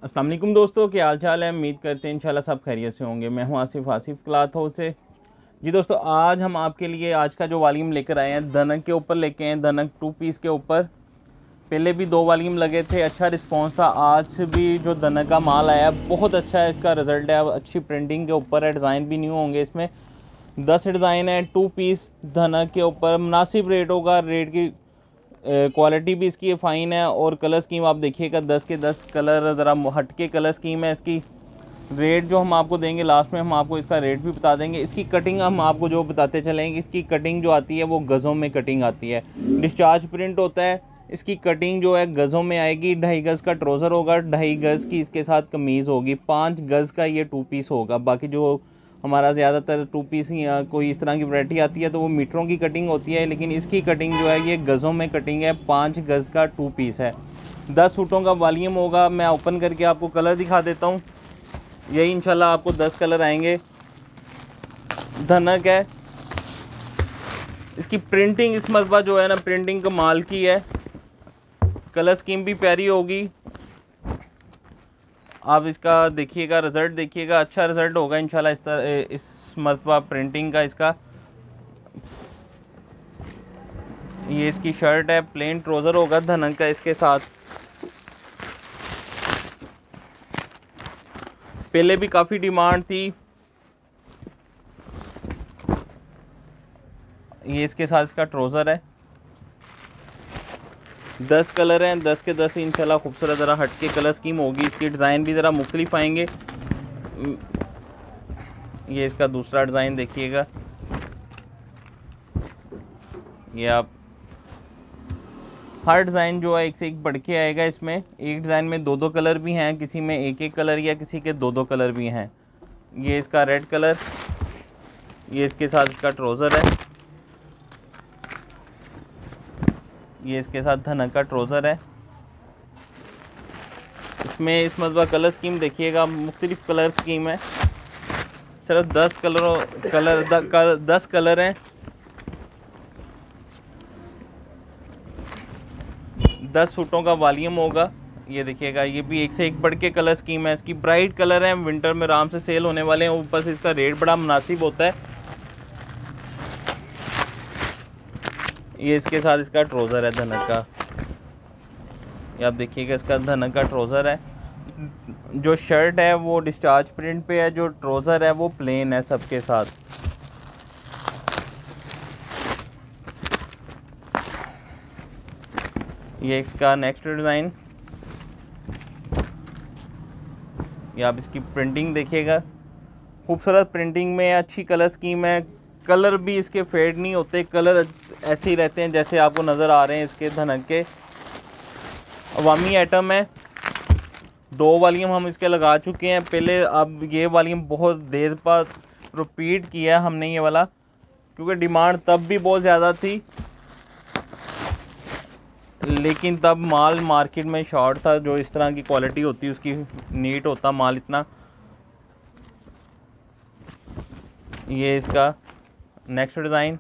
अस्सलाम वालेकुम दोस्तों, क्या हाल चाल है। उम्मीद करते हैं इंशाल्लाह सब खैरियत से होंगे। मैं हूं आसिफ क्लॉथ हाउस से। जी दोस्तों, आज हम आपके लिए आज का जो वॉल्यूम लेकर आए हैं धनक के ऊपर लेके आए हैं, धनक 2 पीस के ऊपर। पहले भी 2 वॉल्यूम लगे थे, अच्छा रिस्पांस था। आज भी जो धनक का माल आया बहुत अच्छा है, इसका रिज़ल्ट है। अच्छी प्रिंटिंग के ऊपर है, डिज़ाइन भी न्यू होंगे इसमें। 10 डिज़ाइन है, 2 पीस धनक के ऊपर। मुनासिब रेट होगा, रेट की क्वालिटी भी इसकी फ़ाइन है। और कलर स्कीम आप देखिएगा, 10 के 10 कलर, ज़रा हट के कलर स्कीम है इसकी। रेट जो हम आपको देंगे लास्ट में, हम आपको इसका रेट भी बता देंगे। इसकी कटिंग हम आपको जो बताते चलेंगे, इसकी कटिंग जो आती है वो गज़ों में कटिंग आती है। डिस्चार्ज प्रिंट होता है, इसकी कटिंग जो है गज़ों में आएगी। 2.5 गज़ का ट्राउज़र होगा, 2.5 गज़ की इसके साथ कमीज़ होगी, 5 गज़ का ये 2 पीस होगा। बाकी जो हमारा ज़्यादातर 2 पीस या कोई इस तरह की वैरायटी आती है तो वो मीटरों की कटिंग होती है, लेकिन इसकी कटिंग जो है ये गज़ों में कटिंग है। 5 गज़ का 2 पीस है, 10 सूटों का वॉल्यूम होगा। मैं ओपन करके आपको कलर दिखा देता हूँ। यही इंशाल्लाह आपको 10 कलर आएंगे। धनक है, इसकी प्रिंटिंग इस मरतबा जो है ना, प्रिंटिंग कमाल की है। कलर स्कीम भी प्यारी होगी। आप इसका देखिएगा, रिज़ल्ट देखिएगा, अच्छा रिज़ल्ट होगा इंशाल्लाह। इस मरतबा प्रिंटिंग का इसका ये इसकी शर्ट है, प्लेन ट्राउज़र होगा धनक का इसके साथ। पहले भी काफ़ी डिमांड थी। ये इसके साथ इसका ट्राउज़र है। 10 कलर हैं, 10 के 10 इंशाल्लाह खूबसूरत ज़रा हट के कलर स्कीम होगी। इसकी डिज़ाइन भी ज़रा मुख्तलिफ आएंगे। ये इसका दूसरा डिज़ाइन देखिएगा। ये आप हर डिज़ाइन जो है एक से एक बढ़ के आएगा। इसमें एक डिज़ाइन में 2-2 कलर भी हैं, किसी में 1-1 कलर या किसी के 2-2 कलर भी हैं। ये इसका रेड कलर, ये इसके साथ इसका ट्राउज़र है। ये इसके साथ धनक का ट्राउज़र है। इसमें इस मरतबा कलर स्कीम देखिएगा, मुख्तलिफ कलर स्कीम है। सिर्फ 10 10 कलर हैं, 10 सूटों का वॉल्यूम होगा। ये देखिएगा, ये भी एक से एक बढ़ के कलर स्कीम है। इसकी ब्राइट कलर है, विंटर में आराम से सेल होने वाले हैं। ऊपर से इसका रेट बड़ा मुनासिब होता है। ये इसके साथ इसका ट्राउज़र है धनक का। ये आप देखिएगा, इसका धनक का ट्राउज़र है। जो शर्ट है वो डिस्चार्ज प्रिंट पे है, जो ट्राउज़र है वो प्लेन है सबके साथ। ये इसका नेक्स्ट डिज़ाइन, ये आप इसकी प्रिंटिंग देखिएगा, खूबसूरत प्रिंटिंग में, अच्छी कलर स्कीम है। कलर भी इसके फेड नहीं होते, कलर ऐसे ही रहते हैं जैसे आपको नज़र आ रहे हैं। इसके धनक के अवामी आइटम है। 2 वॉल्यूम हम इसके लगा चुके हैं पहले। अब ये वॉल्यूम बहुत देर बाद रिपीट किया हमने ये वाला, क्योंकि डिमांड तब भी बहुत ज़्यादा थी, लेकिन तब माल मार्केट में शॉर्ट था। जो इस तरह की क्वालिटी होती है उसकी नीट होता माल इतना। ये इसका नेक्स्ट डिज़ाइन,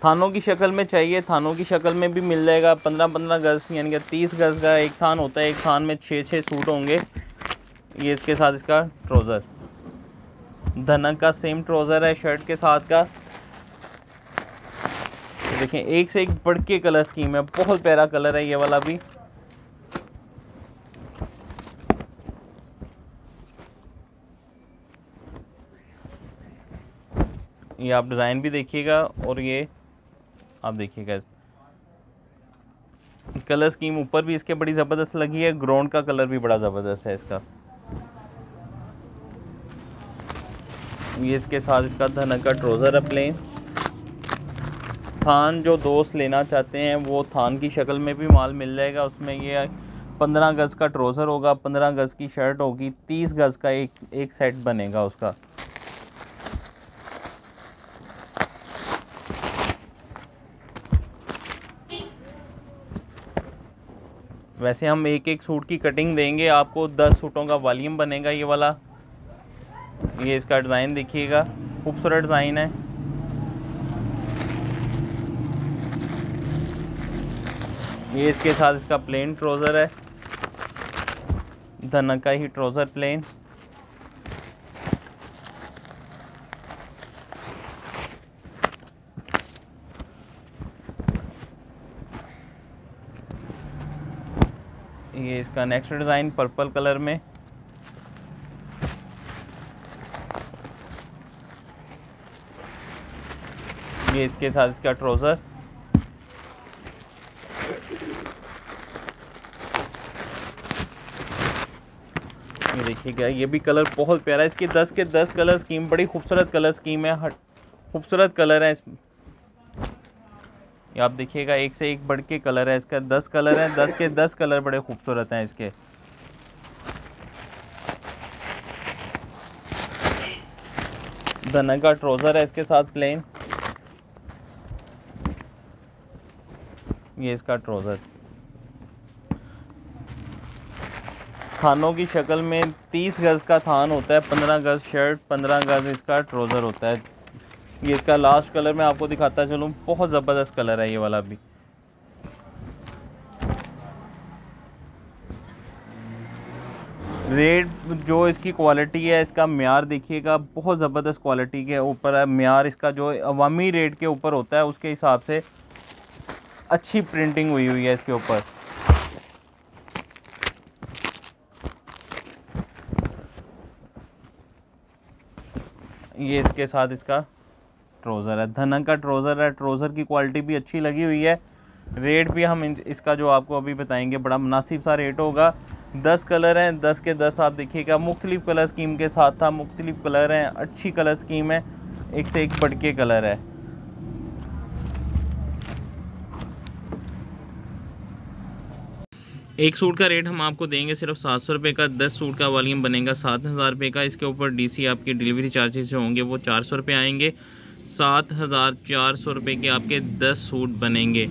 थानों की शक्ल में चाहिए, थानों की शक्ल में भी मिल जाएगा। 15-15 गज़ यानी कि 30 गज़ का एक थान होता है। एक थान में 6-6 सूट होंगे। ये इसके साथ इसका ट्राउज़र, धनक का सेम ट्राउज़र है शर्ट के साथ का। देखें, एक से एक बढ़ के कलर स्कीम है, बहुत प्यारा कलर है ये वाला भी। ये आप डिज़ाइन भी देखिएगा और ये आप देखिएगा, कलर स्कीम ऊपर भी इसके बड़ी ज़बरदस्त लगी है। ग्राउंड का कलर भी बड़ा ज़बरदस्त है इसका। ये इसके साथ इसका धनक का ट्राउज़र है प्लेन। थान जो दोस्त लेना चाहते हैं वो थान की शक्ल में भी माल मिल जाएगा। उसमें ये 15 गज़ का ट्राउज़र होगा, 15 गज़ की शर्ट होगी, 30 गज़ का एक सेट बनेगा उसका। वैसे हम एक एक सूट की कटिंग देंगे आपको, 10 सूटों का वॉल्यूम बनेगा ये वाला। ये इसका डिज़ाइन देखिएगा, खूबसूरत डिज़ाइन है। ये इसके साथ इसका प्लेन ट्राउज़र है, धनक का ही ट्राउज़र प्लेन। ये इसका नेक्स्ट डिज़ाइन पर्पल कलर में। ये इसके साथ इसका ट्राउज़र। ये देखिएगा, ये भी कलर बहुत प्यारा है। इसकी 10 के 10 कलर स्कीम, बड़ी खूबसूरत कलर स्कीम है, खूबसूरत कलर है। ये आप देखिएगा, एक से एक बढ़ के कलर है इसका। 10 कलर है, 10 के 10 कलर बड़े खूबसूरत हैं इसके। धनक का ट्राउज़र है इसके साथ प्लेन। ये इसका ट्राउज़र थानों की शक्ल में 30 गज़ का थान होता है, 15 गज़ शर्ट, 15 गज़ इसका ट्राउज़र होता है। ये इसका लास्ट कलर मैं आपको दिखाता चलूँ, बहुत ज़बरदस्त कलर है ये वाला भी। रेट जो इसकी क्वालिटी है, इसका म्यार देखिएगा, बहुत ज़बरदस्त क्वालिटी के ऊपर है म्यार। इसका जो अवामी रेट के ऊपर होता है उसके हिसाब से अच्छी प्रिंटिंग हुई है इसके ऊपर। ये इसके साथ इसका ट्राउज़र है, धनक का ट्राउज़र है। ट्राउज़र की क्वालिटी भी अच्छी लगी हुई है। रेट भी हम इसका जो आपको अभी बताएंगे बड़ा मुनासिब सा रेट होगा। 10 कलर हैं, 10 के 10 आप देखिएगा, मुख्तलिफ कलर स्कीम के साथ था। मुख्तलिफ कलर हैं, अच्छी कलर स्कीम है, एक से एक बढ़ के कलर है। एक सूट का रेट हम आपको देंगे सिर्फ 700 रुपये का। 10 सूट का वॉल्यूम बनेगा 7000 रुपये का। इसके ऊपर डीसी आपकी डिलीवरी चार्जेस जो होंगे वो 400 रुपये आएंगे। 7400 रुपये के आपके 10 सूट बनेंगे।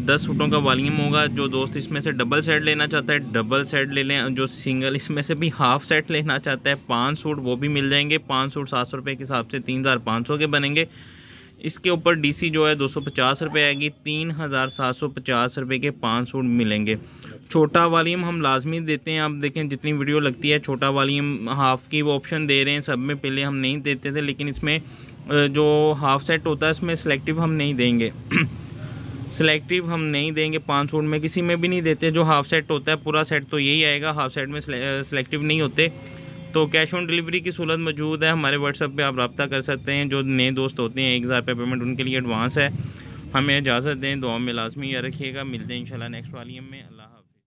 10 सूटों का वॉल्यूम होगा। जो दोस्त इसमें से डबल सेट लेना चाहता है डबल सेट ले लें, जो सिंगल इसमें से भी हाफ सेट लेना चाहता है 5 सूट वो भी मिल जाएंगे। 5 सूट 700 रुपये के हिसाब से 3500 के बनेंगे। इसके ऊपर डीसी जो है 250 रुपये आएगी। 3750 रुपये के 5 सूट मिलेंगे। छोटा वॉल्यूम हम लाजमी देते हैं। आप देखें जितनी वीडियो लगती है छोटा वॉल्यूम हाफ की वो ऑप्शन दे रहे हैं। सब में पहले हम नहीं देते थे, लेकिन इसमें जो हाफ सेट होता है उसमें सिलेक्टिव हम नहीं देंगे। सिलेक्टिव हम नहीं देंगे 5 सूट में, किसी में भी नहीं देते। जो हाफ सेट होता है पूरा सेट तो यही आएगा, हाफ सेट में सिलेक्टिव नहीं होते। तो कैश ऑन डिलीवरी की सहूलत मौजूद है। हमारे व्हाट्सएप पे आप रब्ता कर सकते हैं। जो नए दोस्त होते हैं 1000 रुपये पेमेंट उनके लिए एडवांस है। हमें इजाज़त दें, दुआ में लाजमी याद रखिएगा। मिलते हैं इंशाल्लाह नेक्स्ट वॉल्यूम में। अल्लाह हाफ़िज़।